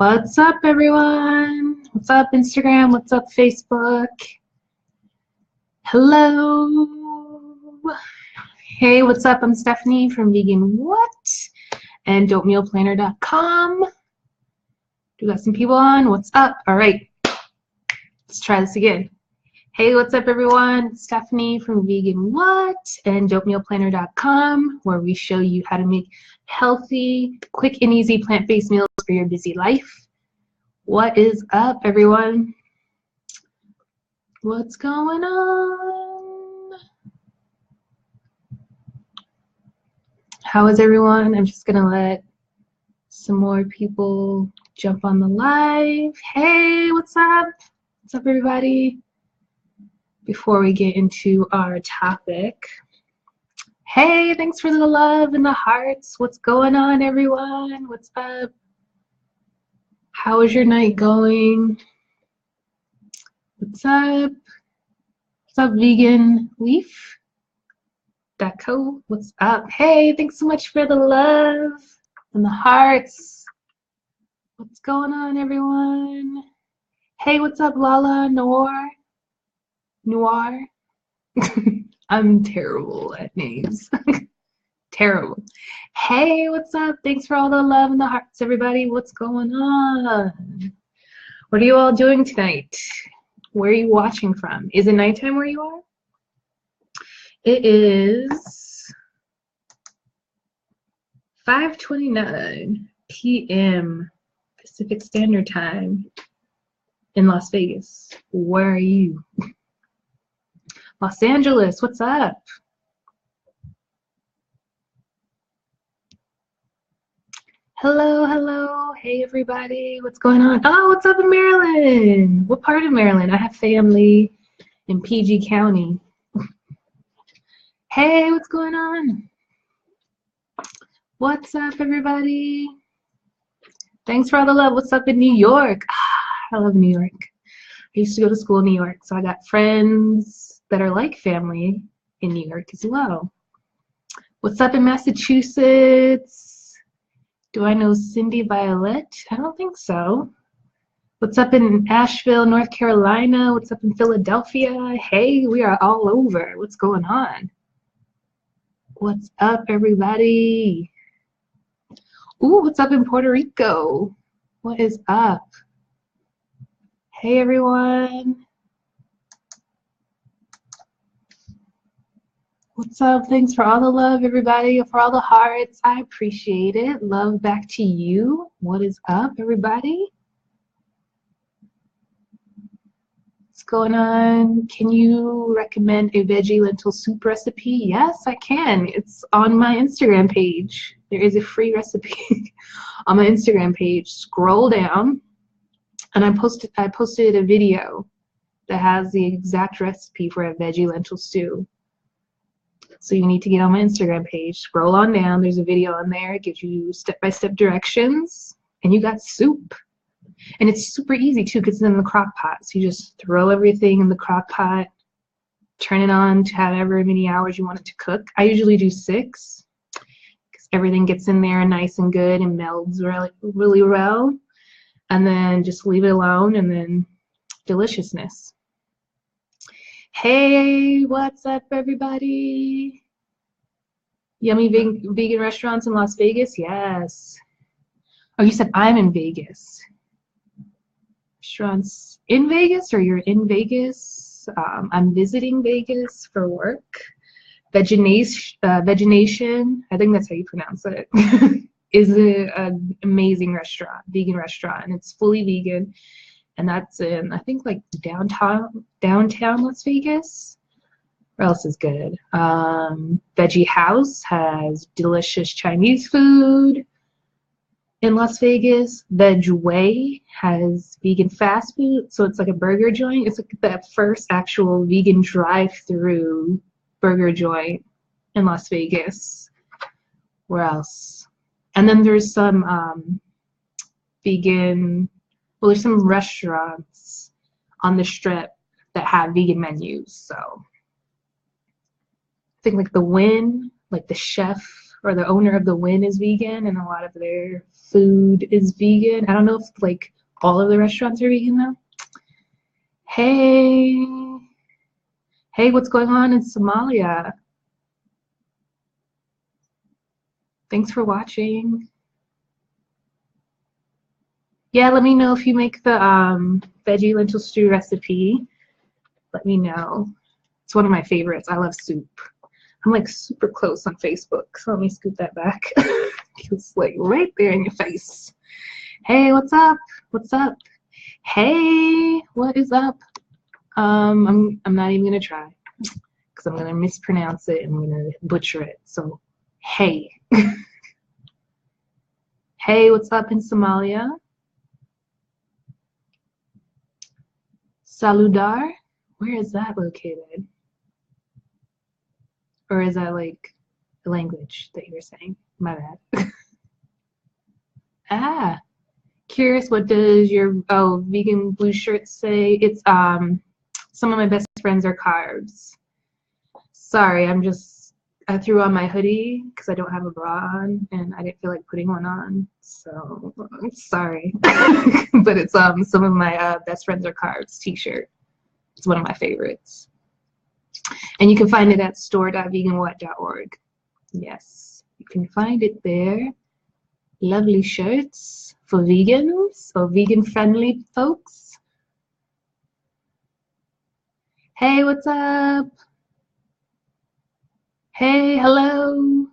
What's up, everyone? What's up, Instagram? What's up, Facebook? Hello. Hey, what's up? I'm Stephanie from Vegan What and DopeMealPlanner.com. We got some people on. What's up? All right, let's try this again. Hey, what's up, everyone? It's Stephanie from Vegan What and DopeMealPlanner.com, where we show you how to make healthy, quick, and easy plant-based meals for your busy life. What is up, everyone? What's going on? How is everyone? I'm just gonna let some more people jump on the live. Hey, what's up? What's up, everybody? Before we get into our topic, hey, thanks for the love and the hearts. What's going on, everyone? What's up? How is your night going? What's up? What's up, Vegan Leaf? .co. What's up? Hey, thanks so much for the love and the hearts. What's going on, everyone? Hey, what's up, Lala Noir? I'm terrible at names. Terrible. Hey, what's up? Thanks for all the love and the hearts, everybody. What's going on? What are you all doing tonight? Where are you watching from? Is it nighttime where you are? It is 5:29 p.m. Pacific Standard Time in Las Vegas. Where are you? Los Angeles, what's up? Hello, hello. Hey, everybody. What's going on? Oh, what's up in Maryland? What part of Maryland? I have family in PG County. Hey, what's going on? What's up, everybody? Thanks for all the love. What's up in New York? I love New York. I used to go to school in New York, so I got friends that are like family in New York as well. What's up in Massachusetts? Do I know Cindy Violet? I don't think so. What's up in Asheville, North Carolina? What's up in Philadelphia? Hey, we are all over. What's going on? What's up, everybody? Ooh, what's up in Puerto Rico? What is up? Hey, everyone. What's up? Thanks for all the love, everybody, for all the hearts. I appreciate it. Love back to you. What is up, everybody? What's going on? Can you recommend a veggie lentil soup recipe? Yes, I can. It's on my Instagram page. There is a free recipe on my Instagram page. Scroll down, and I posted a video that has the exact recipe for a veggie lentil stew. So you need to get on my Instagram page, scroll on down, there's a video on there, it gives you step-by-step directions, and you got soup. And it's super easy too, because it's in the crock pot. So you just throw everything in the crock pot, turn it on to however many hours you want it to cook. I usually do 6, because everything gets in there nice and good and melds really well. And then just leave it alone, and then deliciousness. Hey, what's up, everybody? Yummy vegan restaurants in Las Vegas? Yes. Oh, you said I'm in Vegas. Restaurants in Vegas, or you're in Vegas? I'm visiting Vegas for work. Vegination, I think that's how you pronounce it, is an amazing restaurant, vegan restaurant, and it's fully vegan. And that's in, I think, like downtown Las Vegas. Where else is good? Veggie House has delicious Chinese food in Las Vegas. Veg Way has vegan fast food, so it's like a burger joint. It's like the first actual vegan drive-through burger joint in Las Vegas. Where else? And then there's some vegan. Well, there's some restaurants on the Strip that have vegan menus. So I think like the Win, like the Chef or the owner of the Win is vegan, and a lot of their food is vegan. I don't know if like all of the restaurants are vegan though. Hey, hey, what's going on in Somalia? Thanks for watching. Yeah, let me know if you make the veggie lentil stew recipe. Let me know. It's one of my favorites. I love soup. I'm like super close on Facebook, so let me scoot that back. It's like right there in your face. Hey, what's up? What's up? Hey, what is up? I'm not even gonna try because I'm gonna mispronounce it and I'm gonna butcher it. So, hey. Hey, what's up in Somalia? Saludar? Where is that located? Or is that like the language that you were saying? My bad. Ah, curious, what does your vegan blue shirt say? It's some of my best friends are carbs. Sorry, I threw on my hoodie because I don't have a bra on and I didn't feel like putting one on. So sorry. But it's some of my best friends are carbs t-shirt. It's one of my favorites. And you can find it at store.veganwhat.org. Yes, you can find it there. Lovely shirts for vegans or vegan-friendly folks. Hey, what's up? Hey, hello.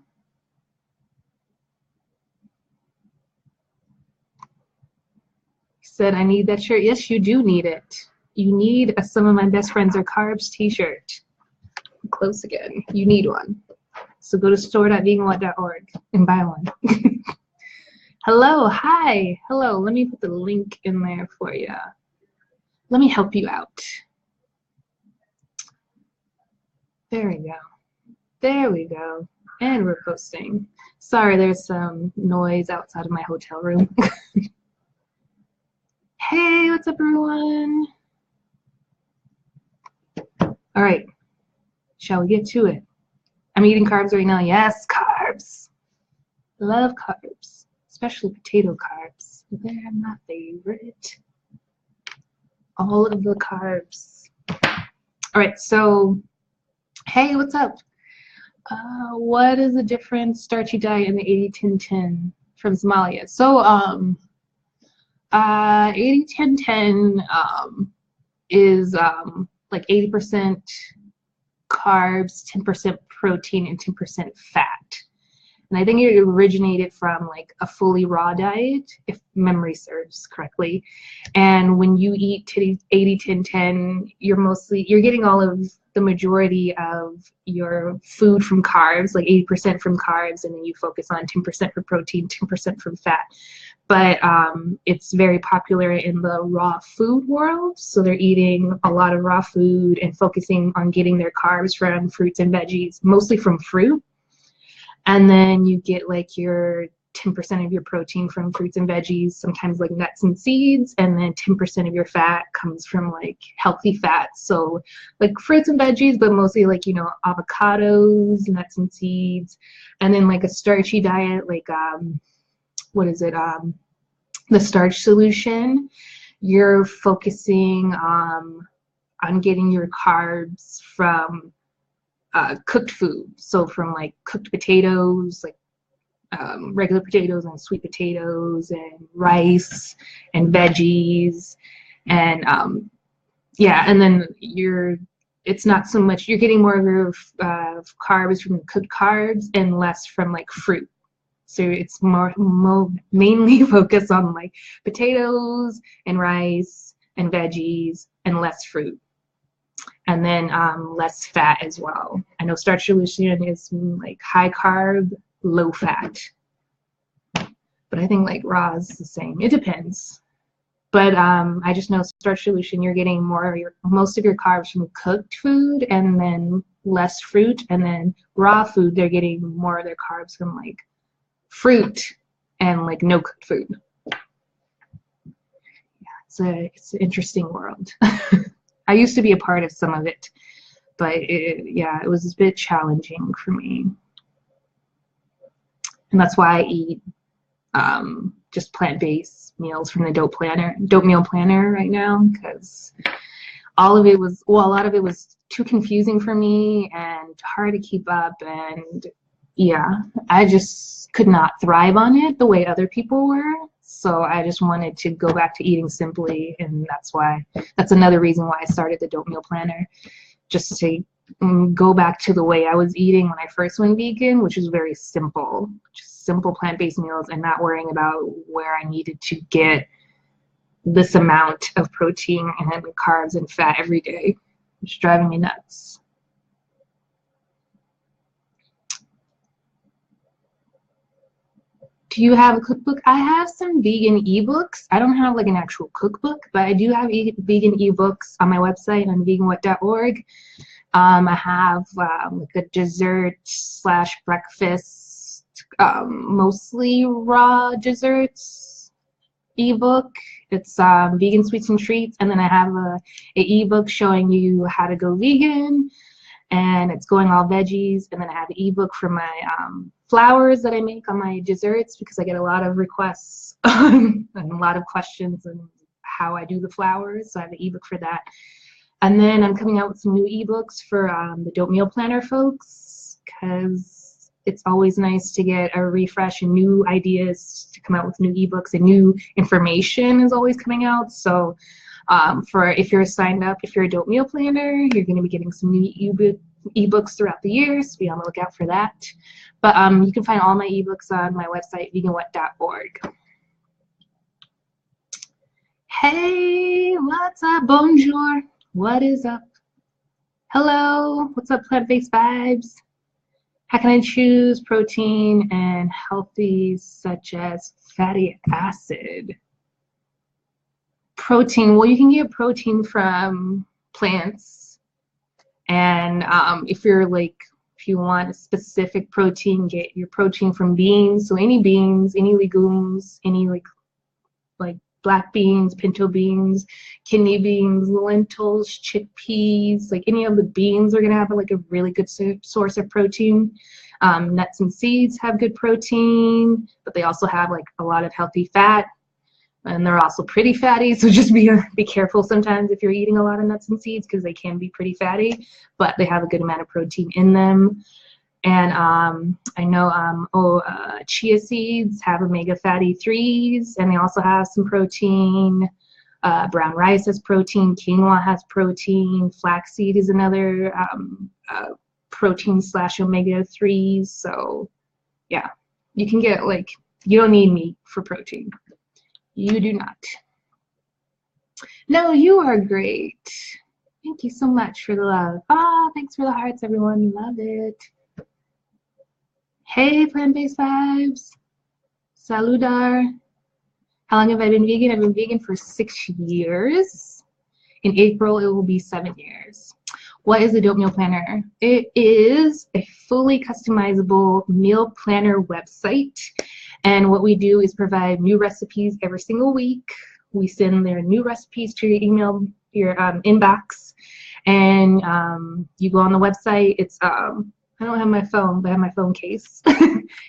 Said I need that shirt. Yes, you do need it. You need a Some of My Best Friends Are Carbs t-shirt. Close again. You need one. So go to store.veganwhat.org and buy one. Hello, hi, hello. Let me put the link in there for you. Let me help you out. There we go. There we go. And we're posting. Sorry, there's some noise outside of my hotel room. Hey, what's up, everyone? All right, shall we get to it? I'm eating carbs right now. Yes, carbs. Love carbs, especially potato carbs. They're my favorite. All of the carbs. All right, so, hey, what's up? What is the different starchy diet in the 80-10-10 from Somalia? So, 80-10-10 is like 80% carbs, 10% protein, and 10% fat. And I think it originated from like a fully raw diet, if memory serves correctly. And when you eat 80-10-10, you're getting all of the majority of your food from carbs, like 80% from carbs, and then you focus on 10% for protein, 10% from fat. But it's very popular in the raw food world. So they're eating a lot of raw food and focusing on getting their carbs from fruits and veggies, mostly from fruit. And then you get like your 10% of your protein from fruits and veggies, sometimes like nuts and seeds, and then 10% of your fat comes from like healthy fats. So like fruits and veggies, but mostly like, you know, avocados, nuts and seeds, and then like a starchy diet, like what is it? The starch solution. You're focusing on getting your carbs from cooked food. So from like cooked potatoes, like regular potatoes and sweet potatoes and rice and veggies, and yeah, and then it's not so much, you're getting more of your carbs from the cooked carbs and less from like fruit. So it's more mainly focused on like potatoes and rice and veggies and less fruit. And then less fat as well. I know starch solution is like high carb, low fat. But I think like raw is the same. It depends. But I just know starch solution, you're getting most of your carbs from cooked food and then less fruit. And then raw food, they're getting more of their carbs from like fruit and like no cooked food. Yeah, it's an interesting world. I used to be a part of some of it, but yeah, it was a bit challenging for me. And that's why I eat just plant-based meals from the dope meal planner right now, because all of it was, well, a lot of it was too confusing for me and hard to keep up, and yeah, I just could not thrive on it the way other people were. So I just wanted to go back to eating simply, and that's another reason why I started the dope meal planner, just to go back to the way I was eating when I first went vegan, which is very simple, just simple plant-based meals, and not worrying about where I needed to get this amount of protein and carbs and fat every day. It's driving me nuts. Do you have a cookbook? I have some vegan ebooks. I don't have like an actual cookbook, but I do have vegan ebooks on my website on veganwhat.org. I have like a dessert / breakfast, mostly raw desserts ebook. It's vegan sweets and treats, and then I have a ebook showing you how to go vegan, and it's going all veggies. And then I have an ebook for my flours that I make on my desserts, because I get a lot of requests and a lot of questions on how I do the flours, so I have an ebook for that. And then I'm coming out with some new ebooks for the dope meal planner folks, because it's always nice to get a refresh and new ideas to come out with new ebooks, and new information is always coming out. So if you're signed up, if you're a dope meal planner, you're going to be getting some new ebooks throughout the year, so be on the lookout for that. But you can find all my ebooks on my website, veganwhat.org. Hey, what's up? Bonjour. What is up? Hello, what's up, plant-based vibes? How can I choose protein and healthy such as fatty acid? Protein, well, you can get protein from plants, and if you want a specific protein, get your protein from beans. So any beans, any legumes, any like black beans, pinto beans, kidney beans, lentils, chickpeas, like any of the beans are gonna have like a really good source of protein. Nuts and seeds have good protein, but they also have like a lot of healthy fat, and they're also pretty fatty. So just be careful sometimes if you're eating a lot of nuts and seeds, because they can be pretty fatty, but they have a good amount of protein in them. And I know chia seeds have omega fatty 3s, and they also have some protein. Brown rice has protein, quinoa has protein, flaxseed is another protein / omega 3s. So yeah, you can get you don't need meat for protein. You do not. No, you are great. Thank you so much for the love. Thanks for the hearts, everyone. Love it. Hey, plant-based vibes. Saludar. How long have I been vegan? I've been vegan for 6 years. In April, it will be 7 years. What is a dope meal planner? It is a fully customizable meal planner website. And what we do is provide new recipes every single week. We send their new recipes to your email, your inbox. And you go on the website. It's I don't have my phone, but I have my phone case.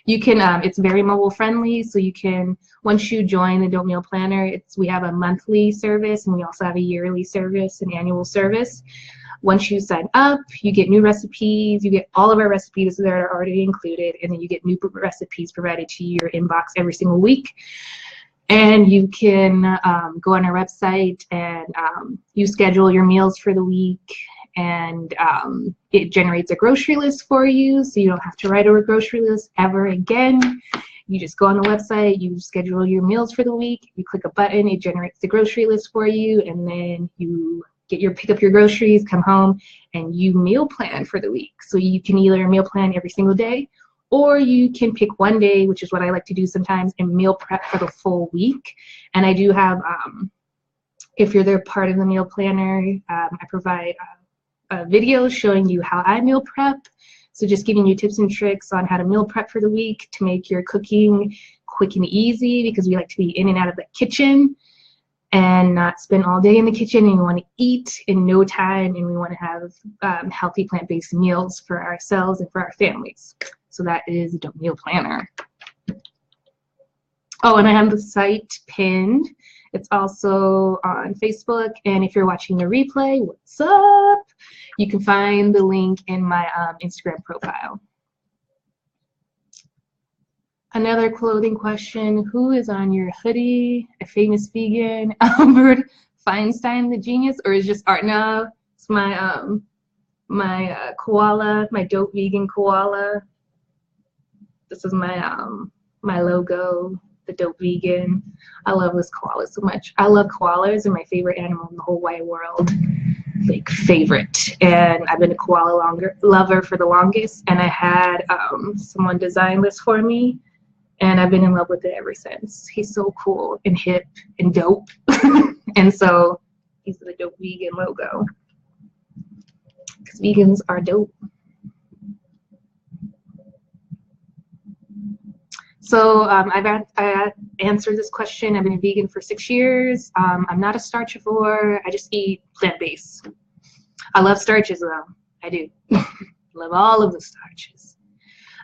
You can, it's very mobile friendly, so you can, once you join the Dope Meal Planner, we have a monthly service, and we also have a yearly service, an annual service. Once you sign up, you get new recipes, you get all of our recipes that are already included, and then you get new recipes provided to your inbox every single week. And you can go on our website and you schedule your meals for the week, and it generates a grocery list for you, so you don't have to write a grocery list ever again. You just go on the website, you schedule your meals for the week, you click a button, it generates the grocery list for you, and then you pick up your groceries, come home, and you meal plan for the week. So you can either meal plan every single day, or you can pick one day, which is what I like to do sometimes, and meal prep for the full week. And I do have, if you're there part of the meal planner, I provide videos showing you how I meal prep. So just giving you tips and tricks on how to meal prep for the week to make your cooking quick and easy, because we like to be in and out of the kitchen and not spend all day in the kitchen, and we want to eat in no time, and we want to have healthy plant-based meals for ourselves and for our families. So that is the Dope Meal Planner. Oh, and I have the site pinned. It's also on Facebook, and if you're watching the replay, what's up? You can find the link in my Instagram profile. Another clothing question: who is on your hoodie? A famous vegan, Albert Feinstein, the genius, or is just art? No, it's my my koala, my dope vegan koala. This is my my logo, the dope vegan. I love this koala so much. I love koalas. They're my favorite animal in the whole wide world. Like favorite. And I've been a koala lover for the longest. And I had someone design this for me, and I've been in love with it ever since. He's so cool and hip and dope. And so he's the dope vegan logo. Because vegans are dope. So I answered this question. I've been a vegan for 6 years. I'm not a starchivore. I just eat plant-based. I love starches though. I do. Love all of the starches.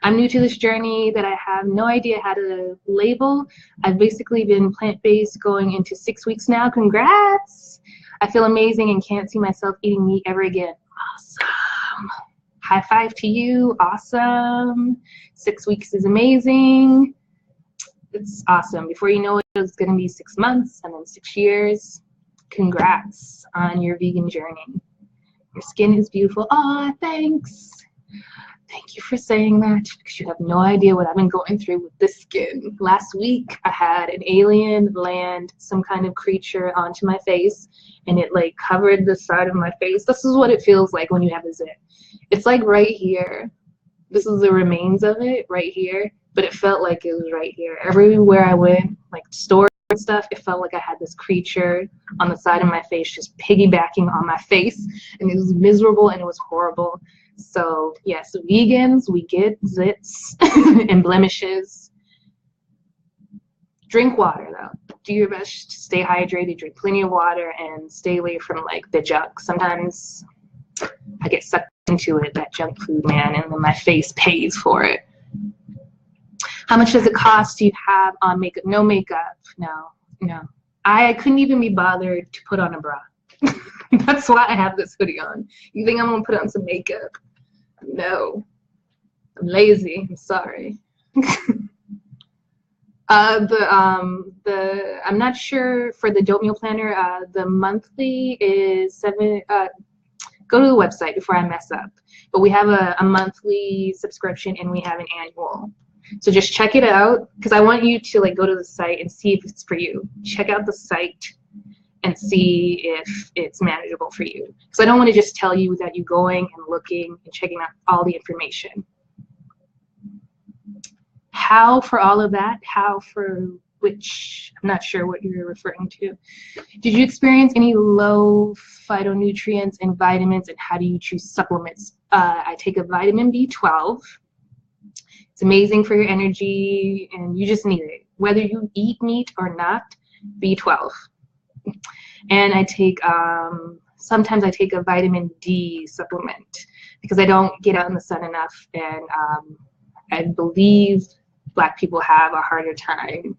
I'm new to this journey that I have no idea how to label. I've basically been plant-based going into 6 weeks now. Congrats! I feel amazing and can't see myself eating meat ever again. Awesome. High five to you. Awesome. 6 weeks is amazing. It's awesome. Before you know it, it's going to be 6 months and then 6 years. Congrats on your vegan journey. Your skin is beautiful. Aw, thanks. Thank you for saying that, because you have no idea what I've been going through with this skin. Last week, I had an alien land some kind of creature onto my face, and it like covered the side of my face. This is what it feels like when you have a zit. It's like right here. This is the remains of it right here, but it felt like it was right here. Everywhere I went, like stores and stuff, it felt like I had this creature on the side of my face just piggybacking on my face, and it was miserable and it was horrible. So yes, vegans, we get zits and blemishes. Drink water though. Do your best to stay hydrated, drink plenty of water, and stay away from like the junk. Sometimes I get sucked into it, that junk food, man, and then my face pays for it. How much does it cost to have on makeup? No makeup, no. I couldn't even be bothered to put on a bra. That's why I have this hoodie on. You think I'm gonna put on some makeup? No. I'm lazy, I'm sorry. I'm not sure for the Dope Meal Planner, the monthly is go to the website before I mess up. But we have a monthly subscription and we have an annual. So just check it out, because I want you to like go to the site and see if it's for you. Check out the site and see if it's manageable for you. Because I don't want to just tell you without you going and looking and checking out all the information. How for all of that? How for which? I'm not sure what you're referring to. Did you experience any low phytonutrients and vitamins, and how do you choose supplements? I take a vitamin B12. It's amazing for your energy, and you just need it. Whether you eat meat or not, B12. And I take, sometimes I take a vitamin D supplement because I don't get out in the sun enough, and I believe Black people have a harder time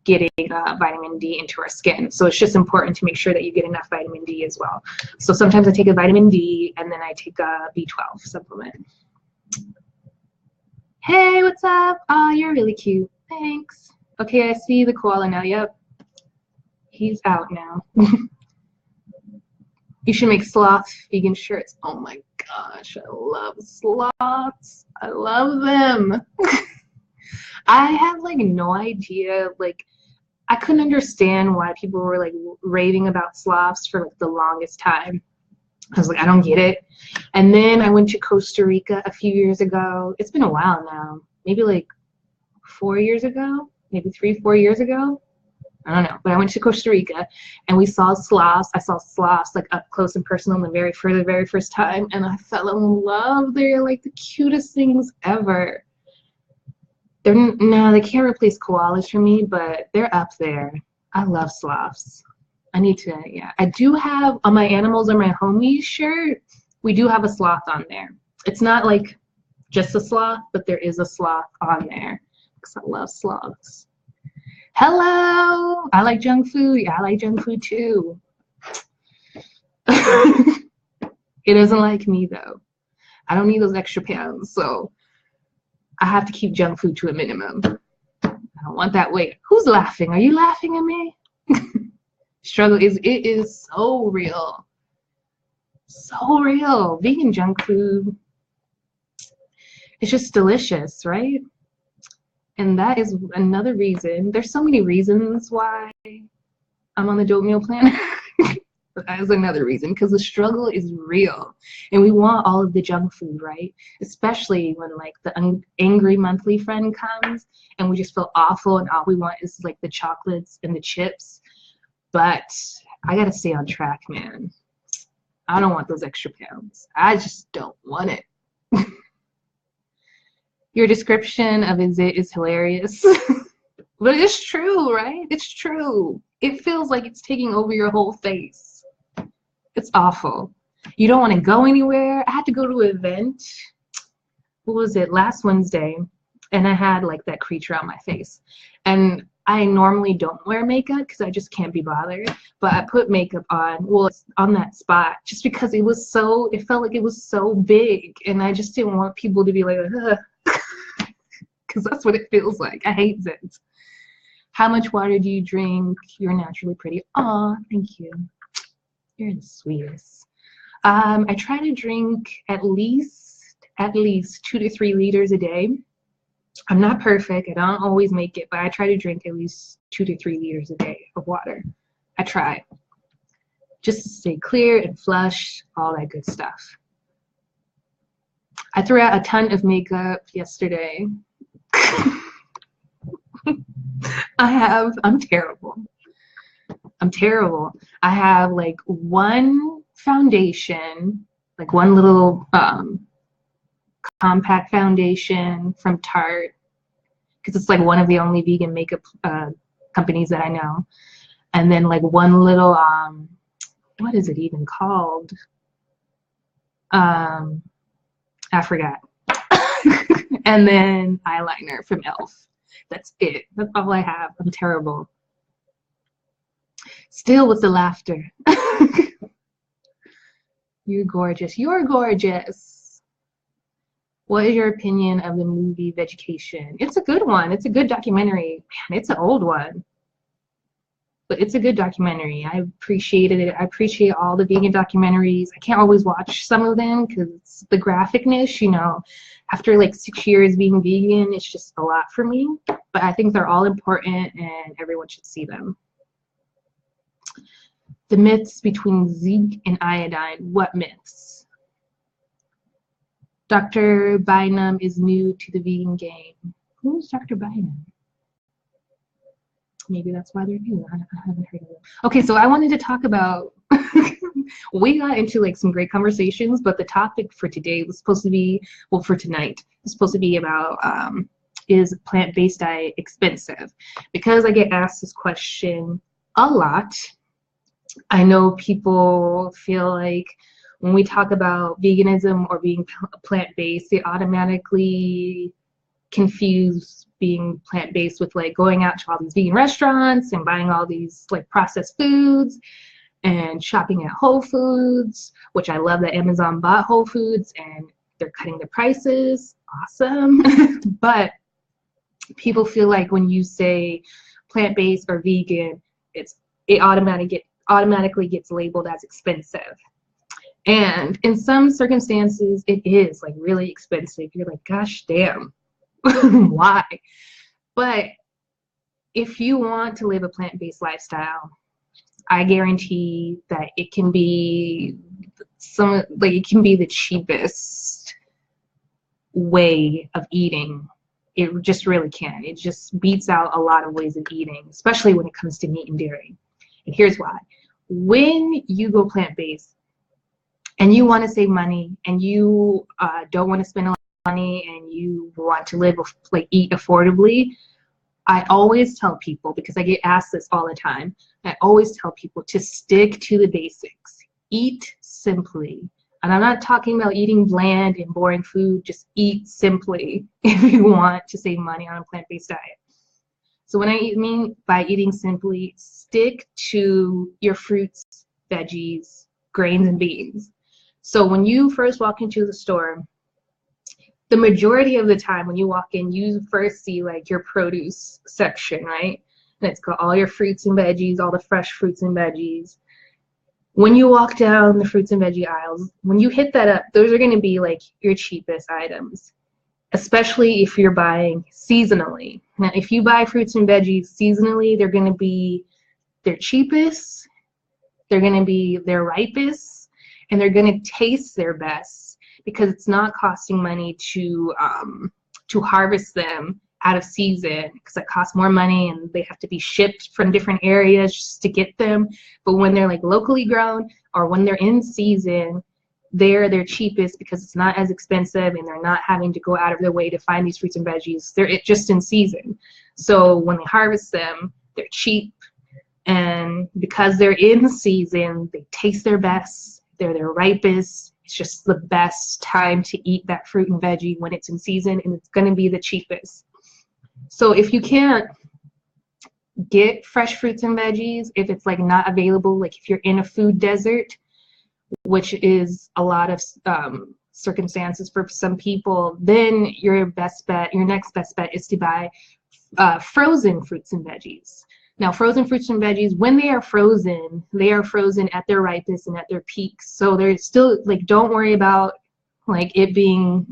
getting vitamin D into our skin. So it's just important to make sure that you get enough vitamin D as well. So sometimes I take a vitamin D, and then I take a B12 supplement. Hey, what's up? Oh, you're really cute. Thanks. Okay, I see the koala now. Yep. He's out now. You should make sloth vegan shirts. Oh my gosh, I love sloths. I love them. I have like no idea, like I couldn't understand why people were like raving about sloths for like the longest time. I was like, I don't get it. And then I went to Costa Rica a few years ago. It's been a while now, maybe like 4 years ago, maybe 3-4 years ago. I don't know, but I went to Costa Rica and we saw sloths. I saw sloths like up close and personal the very first time, and I fell in love. They're like the cutest things ever. No, they can't replace koalas for me, but they're up there. I love sloths. I need to, yeah. I do have on my Animals Are My Homies shirt, we do have a sloth on there. It's not like just a sloth, but there is a sloth on there because I love sloths. Hello, I like junk food. Yeah, I like junk food too. It doesn't like me though. I don't need those extra pounds, so I have to keep junk food to a minimum. I don't want that weight. Who's laughing? Are you laughing at me? Struggle is so real. So real. Vegan junk food, it's just delicious, right? And that is another reason. There's so many reasons why I'm on the dope meal plan. But that is another reason, because the struggle is real. And we want all of the junk food, right? Especially when like the angry monthly friend comes and we just feel awful and all we want is like the chocolates and the chips. But I gotta stay on track, man. I don't want those extra pounds. I just don't want it. Your description of it is hilarious. But it's true, right? It's true. It feels like it's taking over your whole face. It's awful. You don't want to go anywhere. I had to go to an event. What was it? Last Wednesday. And I had like that creature on my face. And I normally don't wear makeup because I just can't be bothered. But I put makeup on, well, on that spot, just because it was so, it felt like it was so big. And I just didn't want people to be like, ugh. Because that's what it feels like. I hate it. How much water do you drink? You're naturally pretty. Aw, thank you. You're the sweetest. I try to drink at least 2 to 3 liters a day. I'm not perfect. I don't always make it, but I try to drink at least 2 to 3 liters a day of water. I try. Just to stay clear and flush, all that good stuff. I threw out a ton of makeup yesterday. I'm terrible. I'm terrible. I have like one foundation, like one little compact foundation from Tarte, because it's like one of the only vegan makeup companies that I know. And then like one little, what is it even called? I forgot. And then eyeliner from e.l.f. That's it. That's all I have. I'm terrible. Still with the laughter. You're gorgeous. You're gorgeous. What is your opinion of the movie Vegucation? It's a good one. It's a good documentary. Man, it's an old one. But it's a good documentary. I appreciated it. I appreciate all the vegan documentaries. I can't always watch some of them because the graphicness, you know, after like 6 years being vegan, it's just a lot for me. But I think they're all important and everyone should see them. The myths between zinc and iodine. What myths? Dr. Bynum is new to the vegan game. Who's Dr. Bynum? Maybe that's why they're new. I haven't heard of them. Okay, so I wanted to talk about, we got into like some great conversations, but the topic for today was supposed to be, well, for tonight, was supposed to be about, is plant-based diet expensive? Because I get asked this question a lot. I know people feel like when we talk about veganism or being plant-based, they automatically confuse being plant-based with like going out to all these vegan restaurants and buying all these like processed foods and shopping at Whole Foods, which I love that Amazon bought Whole Foods and they're cutting the prices. Awesome. But people feel like when you say plant-based or vegan, it automatically gets labeled as expensive. And in some circumstances, it is like really expensive. You're like, gosh damn. Why? But if you want to live a plant-based lifestyle, I guarantee that it can be the cheapest way of eating. It just really can. It just beats out a lot of ways of eating, especially when it comes to meat and dairy. And here's why. When you go plant-based and you want to save money and you don't want to spend a lot of money and you want to live, like eat affordably, I always tell people, because I get asked this all the time, I always tell people to stick to the basics. Eat simply. And I'm not talking about eating bland and boring food. Just eat simply if you want to save money on a plant-based diet. So when I mean by eating simply, stick to your fruits, veggies, grains, and beans. So when you first walk into the store, the majority of the time when you walk in, you first see like your produce section, right? And it's got all your fruits and veggies, all the fresh fruits and veggies. When you walk down the fruits and veggie aisles, when you hit that up, those are going to be like your cheapest items, especially if you're buying seasonally. Now, if you buy fruits and veggies seasonally, they're going to be their cheapest, they're going to be their ripest, and they're going to taste their best because it's not costing money to harvest them out of season, because it costs more money and they have to be shipped from different areas just to get them. But when they're like locally grown or when they're in season, they're cheapest because it's not as expensive and they're not having to go out of their way to find these fruits and veggies. They're just in season. So when they harvest them, they're cheap, and because they're in season, they taste their best, they're their ripest. It's just the best time to eat that fruit and veggie when it's in season, and it's going to be the cheapest. So if you can't get fresh fruits and veggies, if it's like not available, like if you're in a food desert, which is a lot of circumstances for some people, then your next best bet is to buy frozen fruits and veggies. Now, frozen fruits and veggies, when they are frozen at their ripest and at their peaks. So they're still like, don't worry about like it being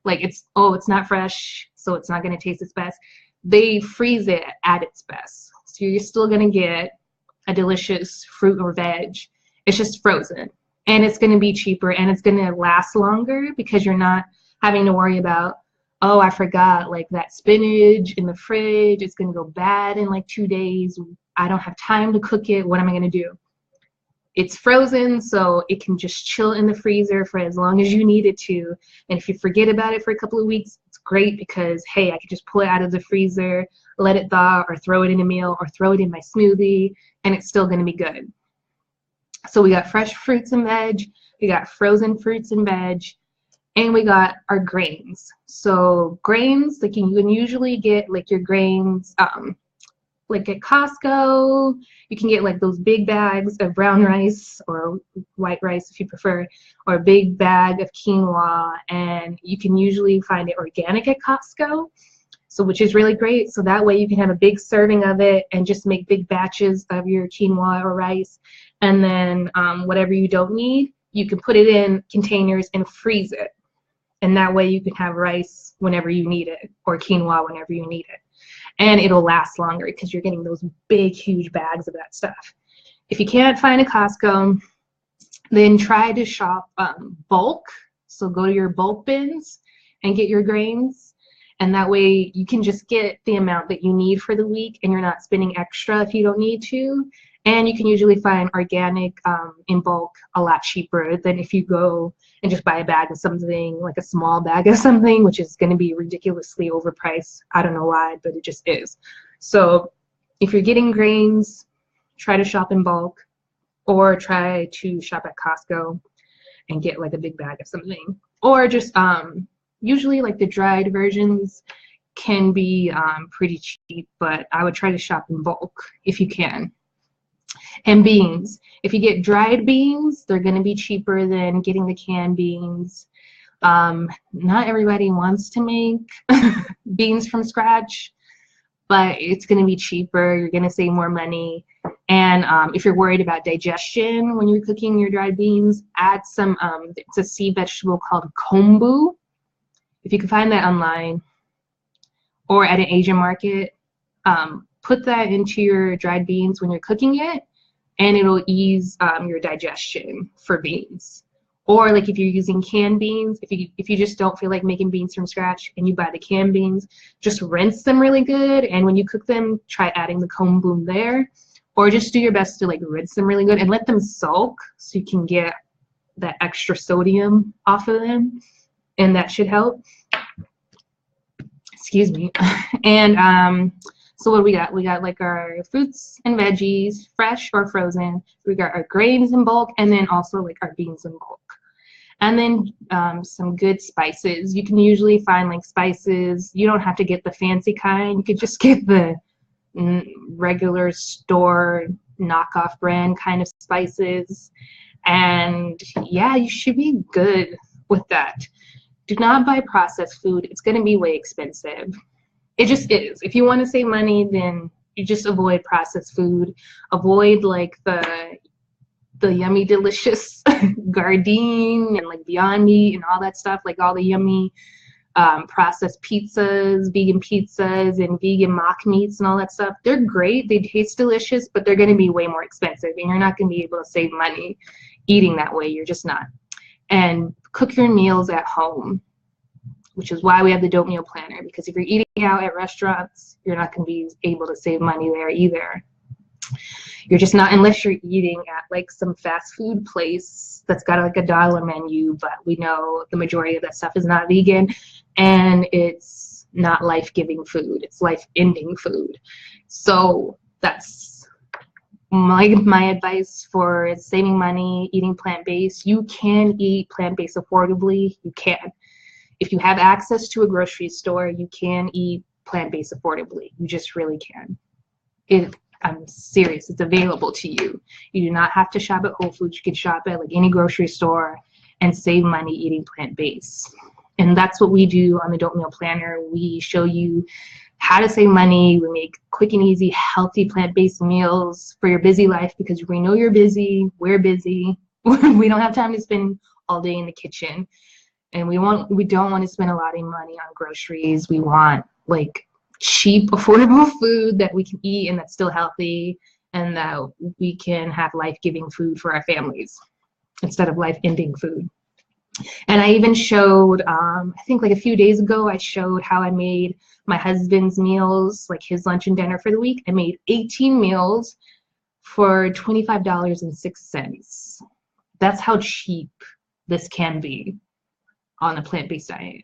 like it's not fresh, so it's not going to taste its best. They freeze it at its best. So you're still going to get a delicious fruit or veg. It's just frozen, and it's going to be cheaper, and it's going to last longer because you're not having to worry about, oh, I forgot like that spinach in the fridge, it's going to go bad in like 2 days. I don't have time to cook it. What am I going to do? It's frozen, so it can just chill in the freezer for as long as you need it to. And if you forget about it for a couple of weeks, it's great because, hey, I could just pull it out of the freezer, let it thaw, or throw it in a meal, or throw it in my smoothie, and it's still going to be good. So we got fresh fruits and veg, we got frozen fruits and veg, and we got our grains. So grains, like you can usually get like your grains, like at Costco. You can get like those big bags of brown rice or white rice if you prefer, or a big bag of quinoa, and you can usually find it organic at Costco. So which is really great. So that way you can have a big serving of it and just make big batches of your quinoa or rice. And then whatever you don't need, you can put it in containers and freeze it. And that way you can have rice whenever you need it, or quinoa whenever you need it. And it'll last longer because you're getting those big, huge bags of that stuff. If you can't find a Costco, then try to shop bulk. So go to your bulk bins and get your grains. And that way you can just get the amount that you need for the week, and you're not spending extra if you don't need to. And you can usually find organic in bulk a lot cheaper than if you go and just buy a bag of something, like a small bag of something, which is going to be ridiculously overpriced. I don't know why, but it just is. So if you're getting grains, try to shop in bulk, or try to shop at Costco and get like a big bag of something. Or just usually like the dried versions can be pretty cheap, but I would try to shop in bulk if you can. And beans. If you get dried beans, they're going to be cheaper than getting the canned beans. Not everybody wants to make beans from scratch, but it's going to be cheaper. You're going to save more money. And if you're worried about digestion when you're cooking your dried beans, add some, it's a sea vegetable called kombu. If you can find that online or at an Asian market, put that into your dried beans when you're cooking it, and it'll ease your digestion for beans. Or like if you're using canned beans, if you just don't feel like making beans from scratch and you buy the canned beans, just rinse them really good, and when you cook them, try adding the kombu there, or just do your best to like rinse them really good and let them soak so you can get that extra sodium off of them, and that should help. Excuse me. And so what do we got? We got like our fruits and veggies, fresh or frozen. We got our grains in bulk, and then also like our beans in bulk. And then some good spices. You can usually find like spices. You don't have to get the fancy kind. You could just get the regular store knockoff brand kind of spices. And yeah, you should be good with that. Do not buy processed food. It's going to be way expensive. It just is. If you want to save money, then you just avoid processed food. Avoid like the yummy delicious Gardein and like Beyond Meat and all that stuff, like all the yummy processed pizzas, vegan pizzas and vegan mock meats and all that stuff. They're great, they taste delicious, but they're going to be way more expensive and you're not going to be able to save money eating that way. You're just not. And cook your meals at home, which is why we have the dope meal planner, because if you're eating out at restaurants, you're not going to be able to save money there either. You're just not, unless you're eating at like some fast food place that's got like a dollar menu, but we know the majority of that stuff is not vegan and it's not life-giving food, it's life-ending food. So that's my advice for saving money, eating plant-based. You can eat plant-based affordably. You can. If you have access to a grocery store, you can eat plant-based affordably. You just really can. I'm serious, it's available to you. You do not have to shop at Whole Foods. You can shop at like any grocery store and save money eating plant-based. And that's what we do on the Dope Meal Planner. We show you how to save money. We make quick and easy, healthy plant-based meals for your busy life, because we know you're busy, we're busy. We don't have time to spend all day in the kitchen. And we don't want to spend a lot of money on groceries. We want like cheap, affordable food that we can eat and that's still healthy and that we can have life-giving food for our families instead of life-ending food. And I even showed, I think like a few days ago, I showed how I made my husband's meals, like his lunch and dinner for the week. I made 18 meals for $25.06. That's how cheap this can be on a plant-based diet.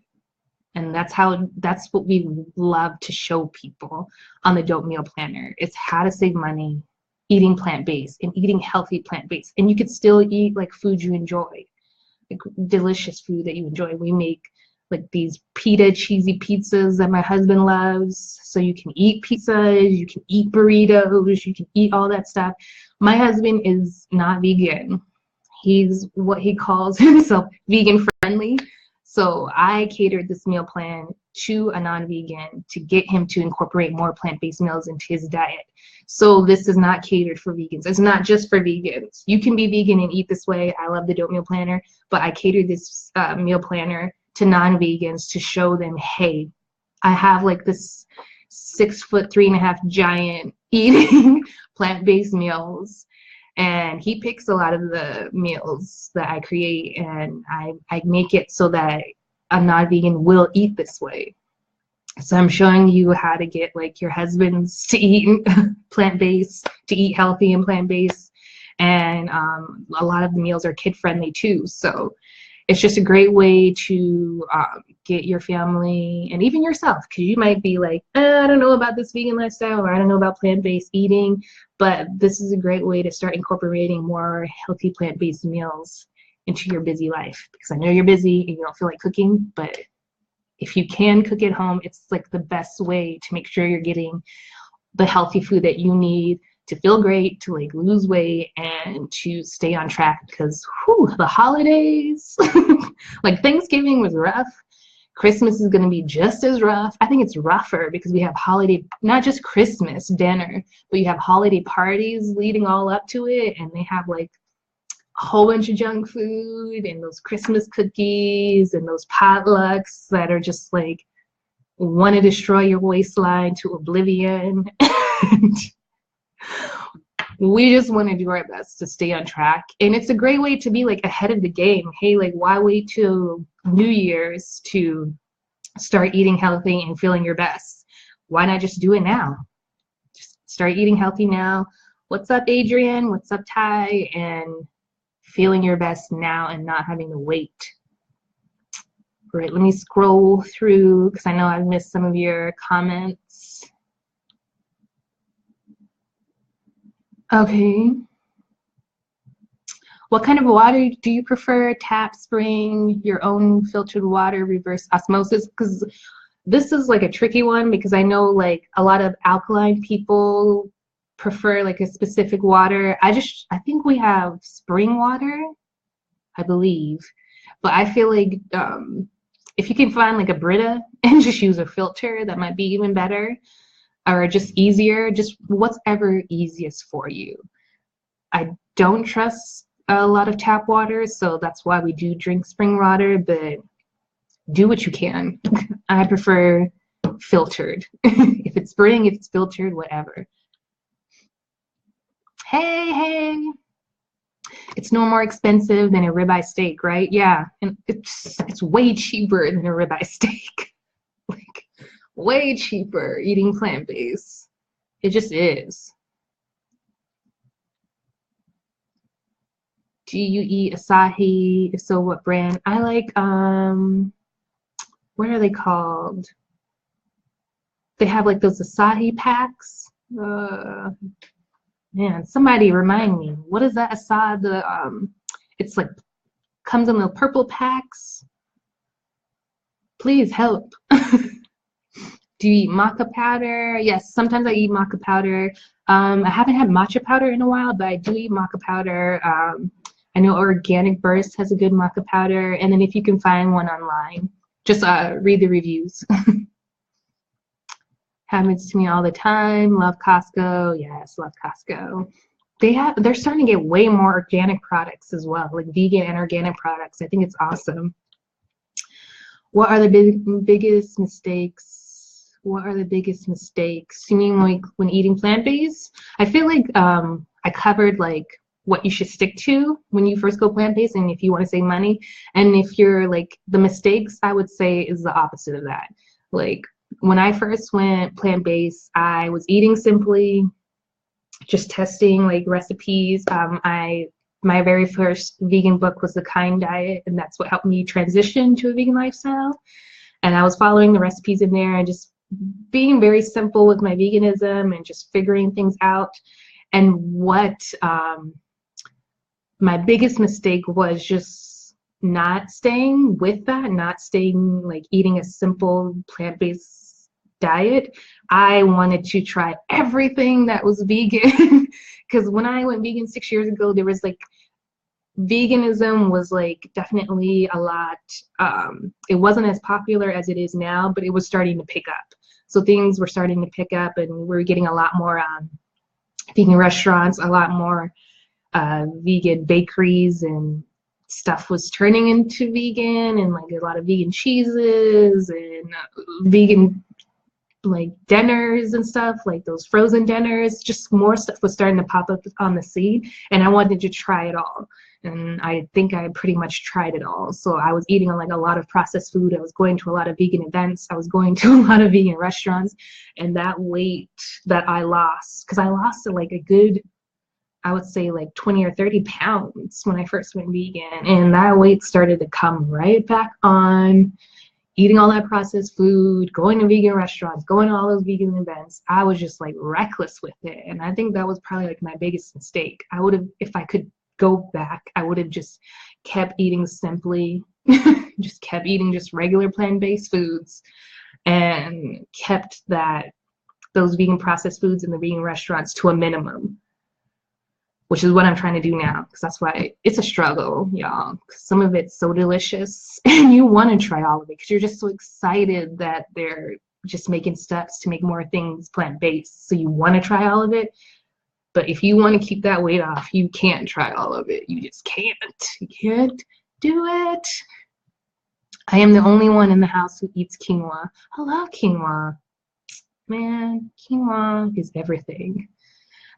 And that's what we love to show people on the Dope Meal Planner. It's how to save money eating plant-based and eating healthy plant-based. And you could still eat like food you enjoy, like delicious food that you enjoy. We make like these pita cheesy pizzas that my husband loves. So you can eat pizzas, you can eat burritos, you can eat all that stuff. My husband is not vegan. He's what he calls himself vegan friendly. So I catered this meal plan to a non-vegan to get him to incorporate more plant-based meals into his diet. So this is not catered for vegans. It's not just for vegans. You can be vegan and eat this way. I love the Dope Meal Planner, but I catered this meal planner to non-vegans to show them, hey, I have like this 6 foot 3.5 giant eating plant-based meals. And he picks a lot of the meals that I create, and I make it so that a non-vegan will eat this way. So I'm showing you how to get like your husbands to eat plant-based, to eat healthy and plant-based. And a lot of the meals are kid-friendly too. So it's just a great way to get your family and even yourself, because you might be like, I don't know about this vegan lifestyle, or I don't know about plant-based eating, but this is a great way to start incorporating more healthy plant-based meals into your busy life. Because I know you're busy and you don't feel like cooking, but if you can cook at home, it's like the best way to make sure you're getting the healthy food that you need to feel great, to like lose weight, and to stay on track. Because the holidays, like Thanksgiving was rough. Christmas is going to be just as rough. I think it's rougher because we have holiday, not just Christmas dinner, but you have holiday parties leading all up to it, and they have like a whole bunch of junk food and those Christmas cookies and those potlucks that are just like want to destroy your waistline to oblivion. We just want to do our best to stay on track, and it's a great way to be like ahead of the game. Hey, like why wait till New Year's to start eating healthy and feeling your best? Why not just do it now? Just start eating healthy now. What's up, Adrian? What's up, Ty? And feeling your best now and not having to wait. Great, let me scroll through because I know I've missed some of your comments. Okay. What kind of water do you prefer? Tap, spring, your own filtered water, reverse osmosis? Because this is like a tricky one because I know like a lot of alkaline people prefer like a specific water. I think we have spring water, I believe. But I feel like if you can find like a Brita and just use a filter, that might be even better, or just easier, just whatever easiest for you. I don't trust a lot of tap water, so that's why we do drink spring water, but do what you can. I prefer filtered. If it's spring, if it's filtered, whatever. Hey, it's no more expensive than a ribeye steak, right? Yeah, and it's way cheaper than a ribeye steak. Like, way cheaper eating plant-based. It just is. Do you eat Asahi? If so, what brand? I like, what are they called? They have like those Asahi packs. Man, somebody remind me. What is that Asahi? It's like comes in the purple packs. Please help. Do you eat maca powder? Yes, sometimes I eat maca powder. I haven't had matcha powder in a while, but I do eat maca powder. I know Organic Burst has a good maca powder, and then if you can find one online, just read the reviews. Happens to me all the time. Love Costco. Yes, love Costco. They're starting to get way more organic products as well, like vegan and organic products. I think it's awesome. What are the biggest mistakes? What are the biggest mistakes? You mean like when eating plant-based? I feel like I covered like what you should stick to when you first go plant-based and if you want to save money. And if you're like the mistakes, I would say is the opposite of that. Like when I first went plant-based, I was eating simply, just testing like recipes. My very first vegan book was The Kind Diet, and that's what helped me transition to a vegan lifestyle. And I was following the recipes in there and just being very simple with my veganism and just figuring things out. And what my biggest mistake was just not staying with that, not staying like eating a simple plant-based diet. I wanted to try everything that was vegan because when I went vegan 6 years ago, there was like veganism was like definitely a lot, it wasn't as popular as it is now, but it was starting to pick up. So things were starting to pick up and we were getting a lot more vegan restaurants, a lot more vegan bakeries, and stuff was turning into vegan, and like a lot of vegan cheeses and vegan like dinners and stuff, like those frozen dinners. Just more stuff was starting to pop up on the scene, and I wanted to try it all. And I think I pretty much tried it all. So I was eating like a lot of processed food. I was going to a lot of vegan events. I was going to a lot of vegan restaurants, and that weight that I lost, because I lost like a good, I would say like 20 or 30 pounds when I first went vegan, and that weight started to come right back on. Eating all that processed food, going to vegan restaurants, going to all those vegan events, I was just like reckless with it. And I think that was probably like my biggest mistake. I would have, if I could go back, I would have just kept eating simply, just kept eating just regular plant-based foods and kept those vegan processed foods in the vegan restaurants to a minimum, which is what I'm trying to do now, because that's why it's a struggle, y'all. Some of it's so delicious, and you want to try all of it because you're just so excited that they're just making steps to make more things plant-based. So you want to try all of it, but if you want to keep that weight off, you can't try all of it. You just can't. You can't do it. I am the only one in the house who eats quinoa. I love quinoa. Man, quinoa is everything.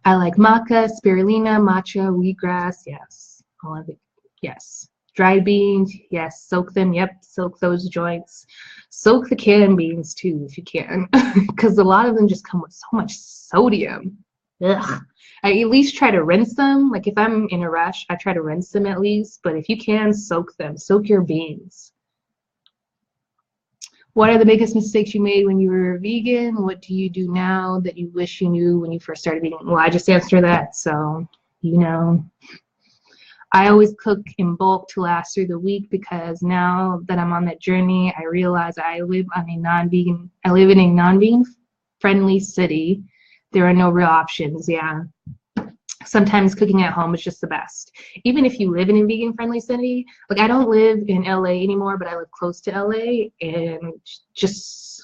I like maca, spirulina, matcha, wheatgrass, yes. All of it, yes. Dried beans, yes. Soak them, yep. Soak those joints. Soak the canned beans too, if you can, because a lot of them just come with so much sodium. Ugh. I at least try to rinse them. Like if I'm in a rush, I try to rinse them at least. But if you can, soak them. Soak your beans. What are the biggest mistakes you made when you were vegan? What do you do now that you wish you knew when you first started eating? Well, I just answered that, so you know. I always cook in bulk to last through the week, because now that I'm on that journey, I realize I live in a non-vegan friendly city. There are no real options. Yeah. Sometimes cooking at home is just the best. Even if you live in a vegan friendly city, like I don't live in LA anymore, but I live close to LA, and just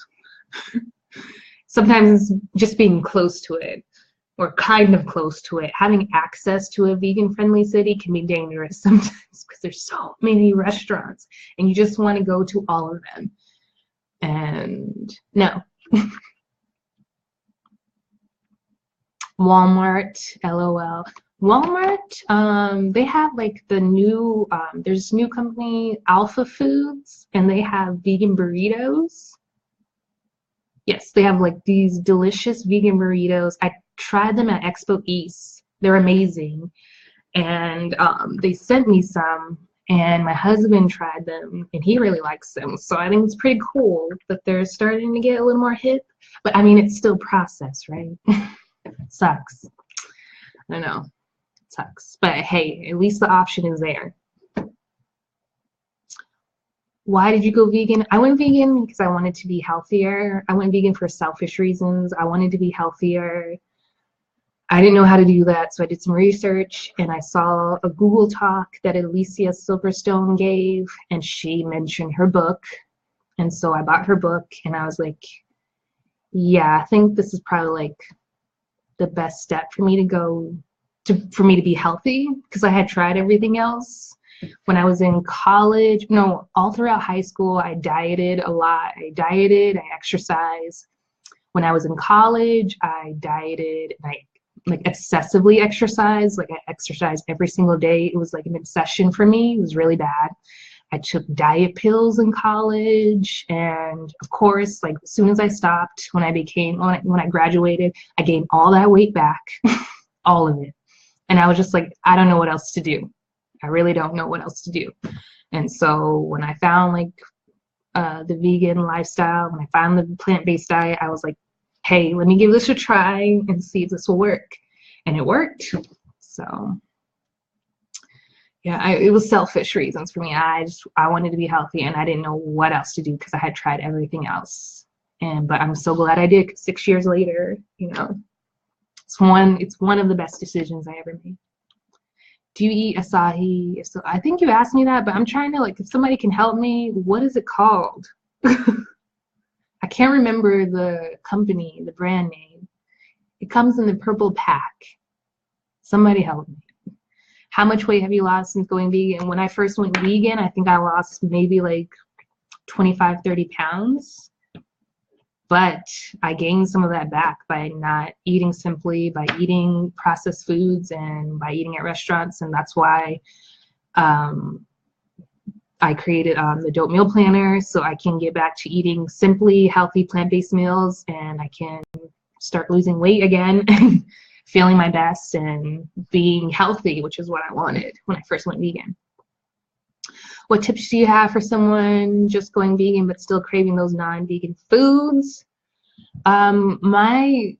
sometimes just being close to it, or kind of close to it, having access to a vegan friendly city can be dangerous sometimes, because there's so many restaurants and you just want to go to all of them. And no. Walmart, LOL. Walmart, they have like the new, there's this new company, Alpha Foods, and they have vegan burritos. Yes, they have like these delicious vegan burritos. I tried them at Expo East. They're amazing. And they sent me some, and my husband tried them, and he really likes them. So I think it's pretty cool that they're starting to get a little more hip. But I mean, it's still processed, right? Sucks. I don't know. It sucks. But hey, at least the option is there. Why did you go vegan? I went vegan because I wanted to be healthier. I went vegan for selfish reasons. I wanted to be healthier. I didn't know how to do that, so I did some research, and I saw a Google talk that Alicia Silverstone gave, and she mentioned her book. And so I bought her book, and I was like, yeah, I think this is probably like the best step for me to go for me to be healthy, because I had tried everything else. When I was in college, no, all throughout high school, I dieted a lot. I exercised. When I was in college, I dieted, and I like excessively exercised. Like I exercised every single day. It was like an obsession for me. It was really bad. I took diet pills in college, and of course, like as soon as I stopped, when I graduated, I gained all that weight back, all of it. And I was just like, I don't know what else to do. I really don't know what else to do. And so when I found like the vegan lifestyle, when I found the plant-based diet, I was like, hey, let me give this a try and see if this will work. And it worked. So yeah, it was selfish reasons for me. I wanted to be healthy, and I didn't know what else to do because I had tried everything else. But I'm so glad I did, 'cause 6 years later, you know, it's one of the best decisions I ever made. Do you eat acai? If so, I think you asked me that, but I'm trying to, like, if somebody can help me, what is it called? I can't remember the company, the brand name. It comes in the purple pack. Somebody help me. How much weight have you lost since going vegan? When I first went vegan, I think I lost maybe like 25, 30 pounds. But I gained some of that back by not eating simply, by eating processed foods, and by eating at restaurants. And that's why I created the Dope Meal Planner, so I can get back to eating simply healthy plant-based meals, and I can start losing weight again and feeling my best and being healthy, which is what I wanted when I first went vegan. What tips do you have for someone just going vegan but still craving those non-vegan foods? My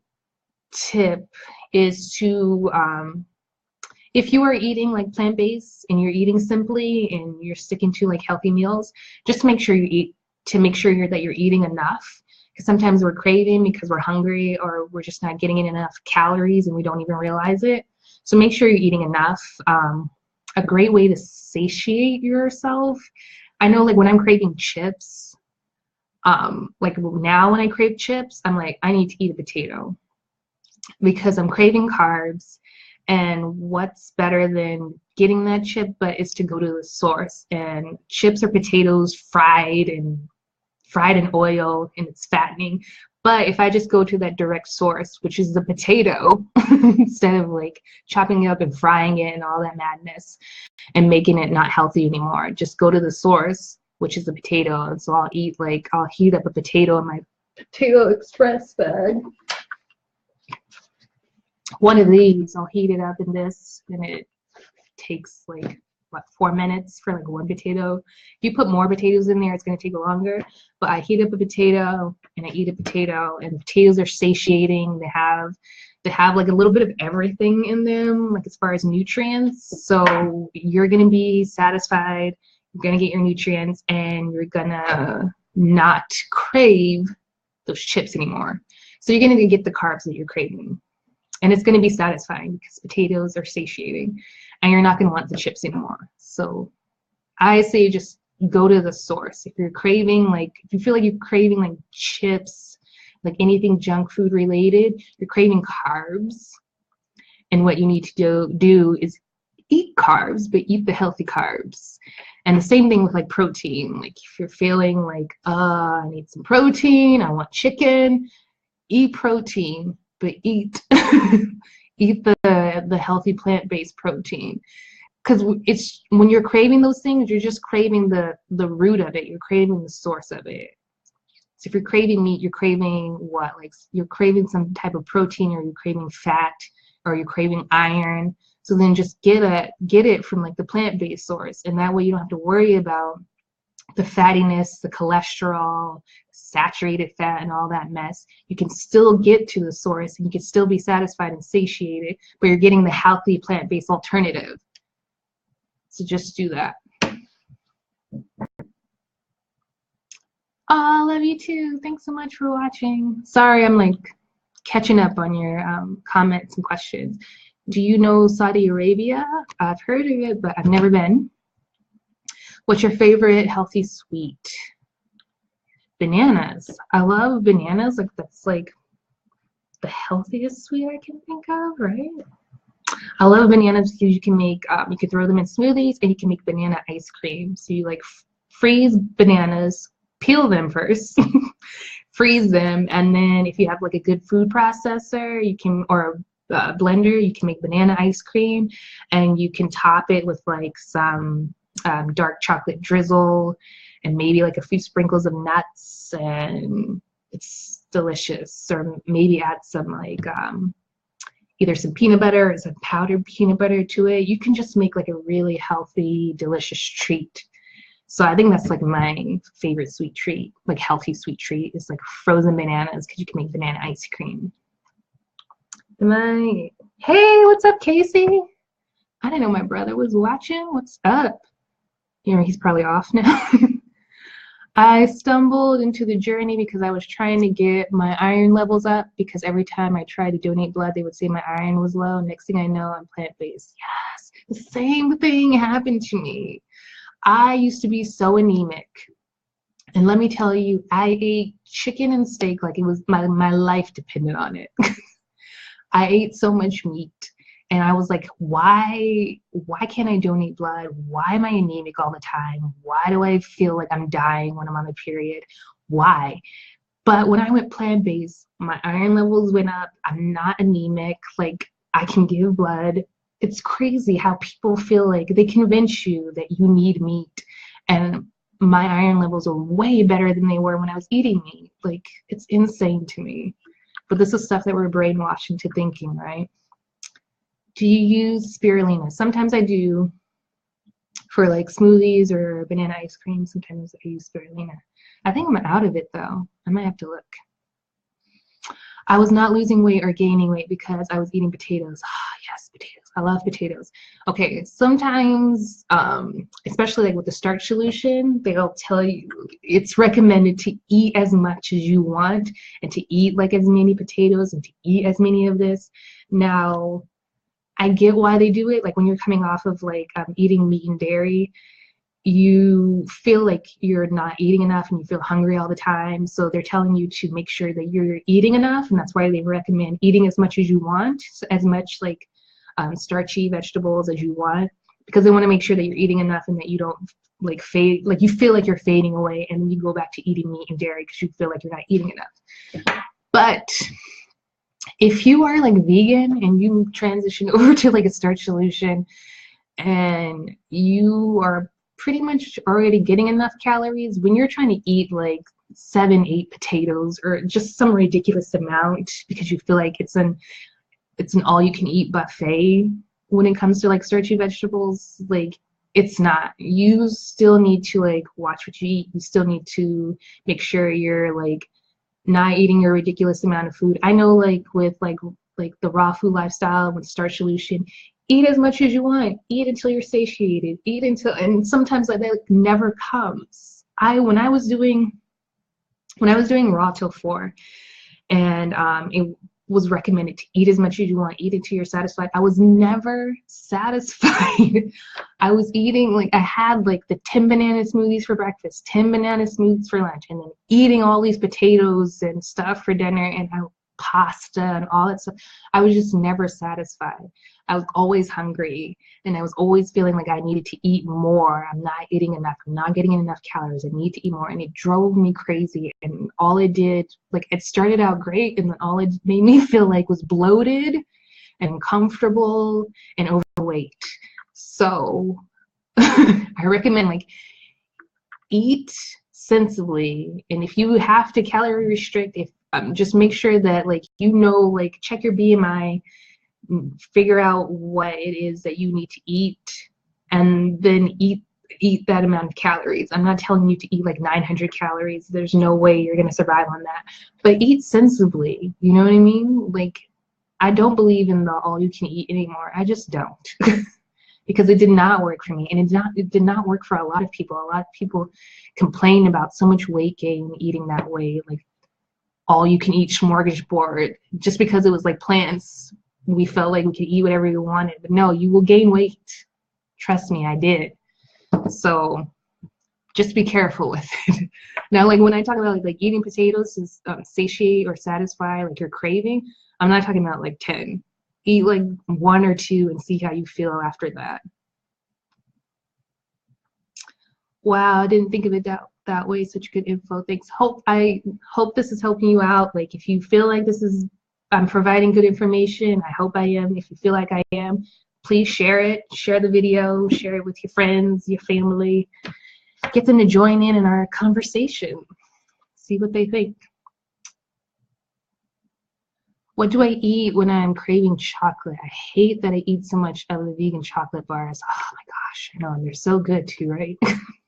tip is to, if you are eating like plant-based and you're eating simply and you're sticking to like healthy meals, just make sure that you're eating enough. Because sometimes we're craving because we're hungry, or we're just not getting in enough calories and we don't even realize it. So make sure you're eating enough. A great way to satiate yourself, I know, like when I'm craving chips, like now when I crave chips, I'm like, I need to eat a potato because I'm craving carbs. And what's better than getting that chip but is to go to the source. And chips or potatoes fried in oil, and it's fattening. But if I just go to that direct source, which is the potato, instead of like chopping it up and frying it and all that madness and making it not healthy anymore, just go to the source, which is the potato. And so I'll heat up a potato in my Potato Express bag. One of these, I'll heat it up in this, and it takes like, what, 4 minutes for like one potato. If you put more potatoes in there, it's going to take longer. But I heat up a potato and I eat a potato, and potatoes are satiating. They have they have like a little bit of everything in them, like as far as nutrients. So you're gonna be satisfied, you're gonna get your nutrients, and you're gonna not crave those chips anymore. So you're gonna get the carbs that you're craving. And it's gonna be satisfying because potatoes are satiating, and you're not gonna want the chips anymore. So I say just go to the source. If you're craving, like, if you feel like you're craving like chips, like anything junk food related, you're craving carbs. And what you need to do is eat carbs, but eat the healthy carbs. And the same thing with like protein. Like if you're feeling like, I need some protein, I want chicken, eat protein, but eat eat the healthy plant-based protein. Because it's when you're craving those things, you're just craving the root of it. You're craving the source of it. So if you're craving meat, you're craving what? Like you're craving some type of protein, or you're craving fat, or you're craving iron. So then just get it from like the plant-based source, and that way you don't have to worry about the fattiness, the cholesterol, saturated fat, and all that mess. You can still get to the source, and you can still be satisfied and satiated, but you're getting the healthy plant-based alternative. So just do that. I love you too. Thanks so much for watching. Sorry, I'm like catching up on your comments and questions. Do you know Saudi Arabia? I've heard of it, but I've never been. What's your favorite healthy sweet? Bananas. I love bananas. Like that's like the healthiest sweet I can think of, right? I love bananas because you can make, you can throw them in smoothies, and you can make banana ice cream. So you like freeze bananas, peel them first, freeze them, and then if you have like a good food processor, you can, or a blender, you can make banana ice cream, and you can top it with like some dark chocolate drizzle, and maybe like a few sprinkles of nuts, and it's delicious. Or maybe add some like either some peanut butter or some powdered peanut butter to it. You can just make like a really healthy, delicious treat. So I think that's like my favorite sweet treat, like healthy sweet treat, is like frozen bananas, because you can make banana ice cream. Hey, what's up, Casey? I didn't know my brother was watching. What's up? You know, he's probably off now. I stumbled into the journey because I was trying to get my iron levels up, because every time I tried to donate blood, they would say my iron was low. Next thing I know, I'm plant-based. Yes, the same thing happened to me. I used to be so anemic. And let me tell you, I ate chicken and steak like it was my life depended on it. I ate so much meat. And I was like, why can't I donate blood? Why am I anemic all the time? Why do I feel like I'm dying when I'm on a period? Why? But when I went plant-based, my iron levels went up. I'm not anemic. Like, I can give blood. It's crazy how people feel like they convince you that you need meat. And my iron levels are way better than they were when I was eating meat. Like, it's insane to me. But this is stuff that we're brainwashed into thinking, right? Do you use spirulina? Sometimes I do for like smoothies or banana ice cream. Sometimes I use spirulina. I think I'm out of it though. I might have to look. I was not losing weight or gaining weight because I was eating potatoes. Ah, yes, potatoes. I love potatoes. Okay, sometimes, especially like with the starch solution, they'll tell you it's recommended to eat as much as you want, and to eat like as many potatoes, and to eat as many of this. Now, I get why they do it. Like when you're coming off of like eating meat and dairy, you feel like you're not eating enough and you feel hungry all the time. So they're telling you to make sure that you're eating enough, and that's why they recommend eating as much as you want, so as much like starchy vegetables as you want, because they want to make sure that you're eating enough and that you don't like fade, like you feel like you're fading away, and then you go back to eating meat and dairy because you feel like you're not eating enough. But if you are like vegan and you transition over to like a starch solution, and you are pretty much already getting enough calories, when you're trying to eat like 7-8 potatoes or just some ridiculous amount because you feel like it's an all-you-can-eat buffet, when it comes to like starchy vegetables, like it's not. You still need to like watch what you eat. You still need to make sure you're like not eating a ridiculous amount of food. I know like with like like the raw food lifestyle with starch solution. Eat as much as you want. Eat until you're satiated. Eat until, and sometimes like that like, never comes. When I was doing raw till 4, and it was recommended to eat as much as you want, eat until you're satisfied. I was never satisfied. I was eating, like, I had like the 10 banana smoothies for breakfast, 10 banana smoothies for lunch, and then eating all these potatoes and stuff for dinner, and pasta and all that stuff. I was just never satisfied. I was always hungry, and I was always feeling like I needed to eat more. I'm not eating enough. I'm not getting enough calories. I need to eat more, and it drove me crazy. And all it did, like, it started out great, and then all it made me feel like was bloated and uncomfortable and overweight. So I recommend, like, eat sensibly, and if you have to calorie restrict, if just make sure that, like, like, check your BMI, figure out what it is that you need to eat, and then eat that amount of calories. I'm not telling you to eat like 900 calories. There's no way you're going to survive on that. But eat sensibly. You know what I mean? Like, I don't believe in the all you can eat anymore. I just don't. Because it did not work for me, and it did not work for a lot of people. A lot of people complain about so much weight gain eating that way, like all you can eat smorgasbord, just because it was like plants. We felt like we could eat whatever we wanted, but no, you will gain weight. Trust me, I did. So just be careful with it. Now, like, when I talk about like eating potatoes to satiate or satisfy like your craving, I'm not talking about like 10. Eat like 1 or 2 and see how you feel after that. Wow, I didn't think of it that way. Such good info. Thanks. I hope this is helping you out. Like, if you feel like I'm providing good information, I hope I am. If you feel like I am, please share it. Share the video. Share it with your friends, your family. Get them to join in our conversation. See what they think. What do I eat when I'm craving chocolate? I hate that I eat so much of the vegan chocolate bars. Oh my gosh, I know, and they're so good too, right?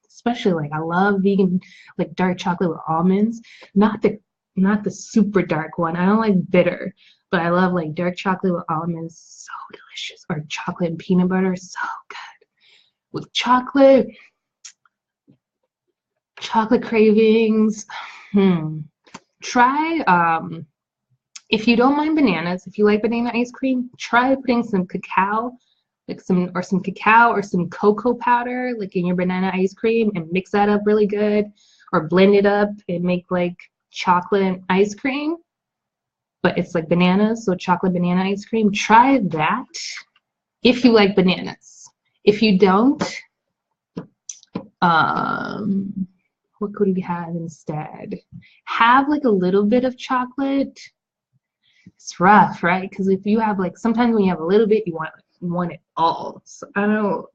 Especially, like, I love vegan, like, dark chocolate with almonds. Not the super dark one. I don't like bitter, but I love like dark chocolate with almonds. So delicious. Or chocolate and peanut butter. So good. With chocolate cravings. Try if you don't mind bananas, if you like banana ice cream, try putting some cacao, like some cacao or some cocoa powder, like, in your banana ice cream, and mix that up really good, or blend it up and make like chocolate ice cream, but it's like bananas, so chocolate banana ice cream. Try that if you like bananas. If you don't, what could we have instead? Have like a little bit of chocolate. It's rough, right? Because if you have, like, sometimes when you have a little bit, you want it all. So I don't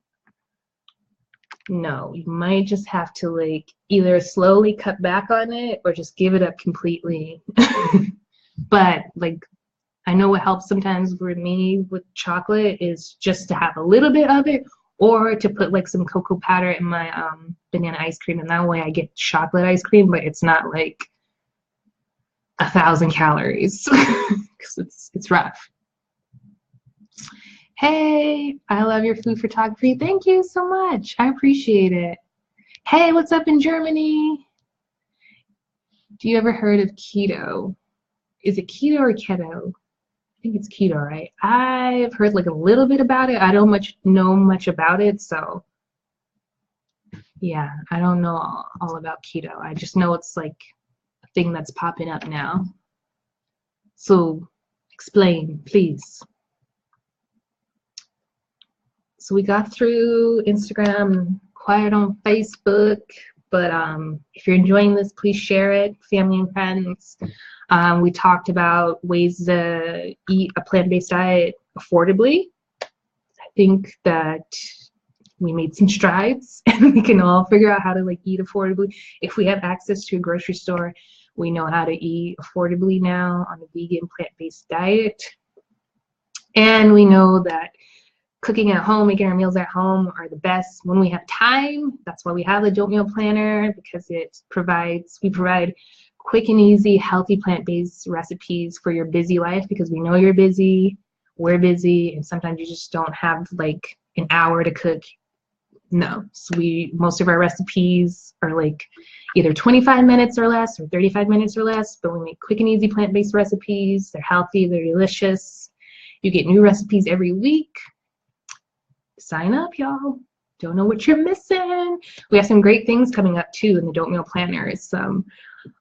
know. You might just have to, like, either slowly cut back on it or just give it up completely. But, like, I know what helps sometimes for me with chocolate is just to have a little bit of it, or to put like some cocoa powder in my banana ice cream, and that way I get chocolate ice cream, but it's not like 1,000 calories because it's rough. Hey, I love your food photography. Thank you so much. I appreciate it. Hey, what's up in Germany? Do you ever heard of keto? Is it keto or keto? I think it's keto, right? I've heard like a little bit about it. I don't know much about it, so yeah, I don't know all about keto. I just know it's like a thing that's popping up now. So explain, please. So we got through Instagram, quiet on Facebook, but if you're enjoying this, please share it, family and friends. We talked about ways to eat a plant-based diet affordably. I think that we made some strides, and we can all figure out how to like eat affordably. If we have access to a grocery store, we know how to eat affordably now on a vegan plant-based diet. And we know that cooking at home, making our meals at home are the best when we have time. That's why we have the Don't Meal Planner, because we provide quick and easy, healthy plant-based recipes for your busy life, because we know you're busy, we're busy, and sometimes you just don't have like an hour to cook. No, so most of our recipes are like either 25 minutes or less or 35 minutes or less, but we make quick and easy plant-based recipes. They're healthy, they're delicious. You get new recipes every week. Sign up, y'all. Don't know what you're missing. We have some great things coming up too in the Dope Meal Planners. Some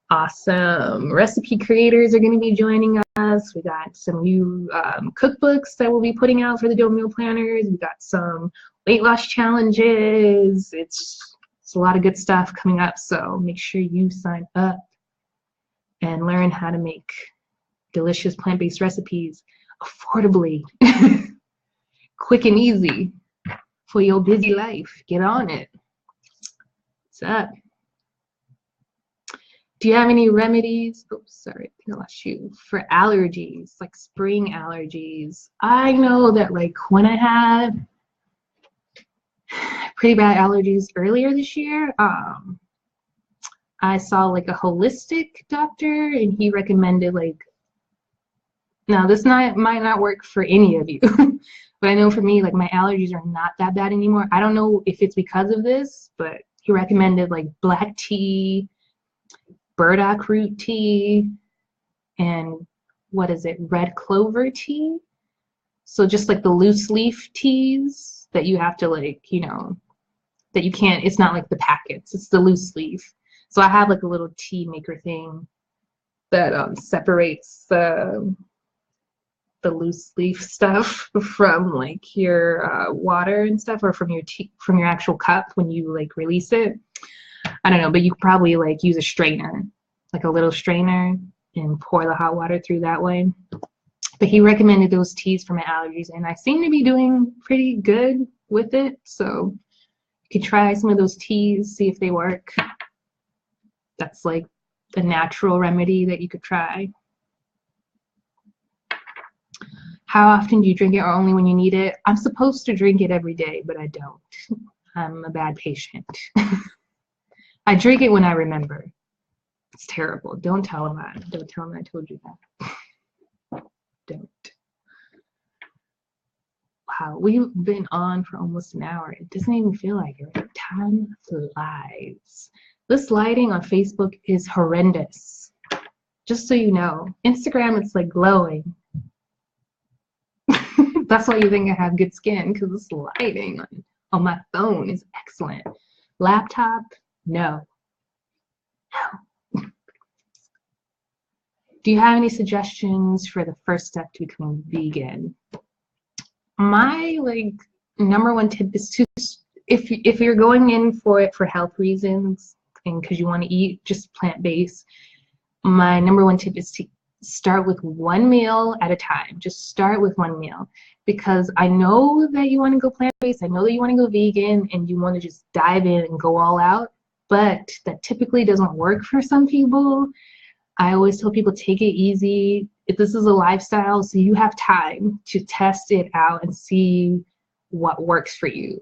awesome recipe creators are going to be joining us. We got some new cookbooks that we'll be putting out for the Dope Meal Planners. We got some weight loss challenges. It's a lot of good stuff coming up, so make sure you sign up and learn how to make delicious plant-based recipes affordably, quick and easy for your busy life. Get on it. What's up? Do you have any remedies? Oops, sorry, I think I lost you. For allergies, like spring allergies. I know that like when I had pretty bad allergies earlier this year, I saw like a holistic doctor, and he recommended like, now this might not work for any of you, but I know for me, like my allergies are not that bad anymore. I don't know if it's because of this, but he recommended like black tea, burdock root tea, and what is it, red clover tea. So just like the loose leaf teas that you have to like, you know, that you can't, it's not like the packets, it's the loose leaf. So I have like a little tea maker thing that separates the loose leaf stuff from like your water and stuff, or from your tea, from your actual cup when you like release it. I don't know, but you could probably like use a strainer, like a little strainer, and pour the hot water through that way. But he recommended those teas for my allergies, and I seem to be doing pretty good with it. So you could try some of those teas, see if they work. That's like a natural remedy that you could try. How often do you drink it, or only when you need it? I'm supposed to drink it every day, but I don't. I'm a bad patient. I drink it when I remember. It's terrible. Don't tell him that. Don't tell him I told you that. Don't. Wow, we've been on for almost an hour. It doesn't even feel like it. Time flies. This lighting on Facebook is horrendous. Just so you know. Instagram, it's like glowing. That's why you think I have good skin, because this lighting on my phone is excellent. Laptop, no. No. Do you have any suggestions for the first step to becoming vegan? My like #1 tip is to, if you're going in for it for health reasons and because you want to eat just plant-based, my #1 tip is to start with one meal at a time. Just start with one meal, because I know that you want to go plant-based, I know that you want to go vegan, and you want to just dive in and go all out, but that typically doesn't work for some people. I always tell people, take it easy. If this is a lifestyle, so you have time to test it out and see what works for you.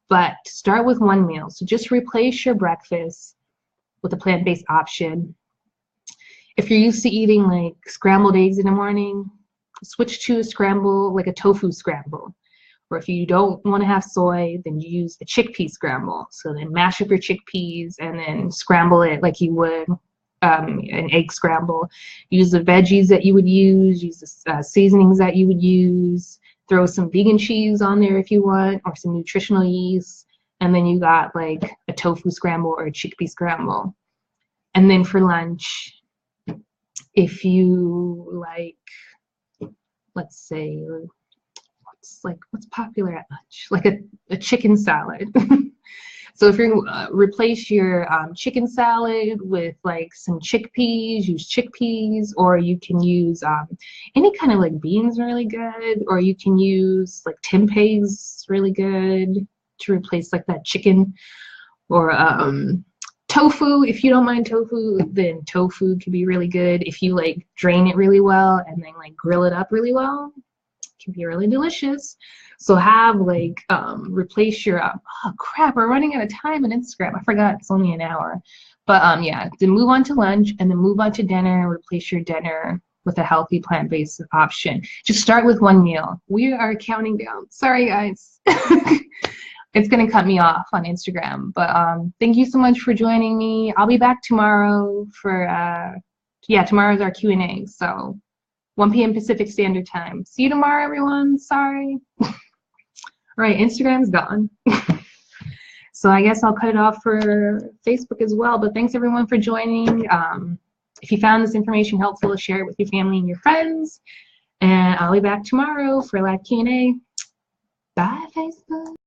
But start with one meal. So just replace your breakfast with a plant-based option. If you're used to eating like scrambled eggs in the morning, switch to a scramble, like a tofu scramble. Or if you don't want to have soy, then you use the chickpea scramble. So then mash up your chickpeas and then scramble it like you would an egg scramble. Use the veggies that you would use the seasonings that you would use. Throw some vegan cheese on there if you want, or some nutritional yeast. And then you got like a tofu scramble or a chickpea scramble. And then for lunch, if you like, let's say, what's popular at lunch? Like a chicken salad. So if you replace your chicken salad with like some chickpeas, use chickpeas, or you can use any kind of like beans are really good, or you can use like tempeh's really good to replace like that chicken, or tofu. If you don't mind tofu, then tofu can be really good. If you like drain it really well and then like grill it up really well, it can be really delicious. So have like replace your oh crap, we're running out of time on Instagram. I forgot it's only an hour. But yeah, then move on to lunch and then move on to dinner. Replace your dinner with a healthy plant-based option. Just start with one meal. We are counting down. Sorry, guys. It's going to cut me off on Instagram. But thank you so much for joining me. I'll be back tomorrow for, yeah, tomorrow's our Q&A. So 1 p.m. Pacific Standard Time. See you tomorrow, everyone. Sorry. All right, Instagram's gone. So I guess I'll cut it off for Facebook as well. But thanks, everyone, for joining. If you found this information helpful, share it with your family and your friends. And I'll be back tomorrow for a live Q&A. Bye, Facebook.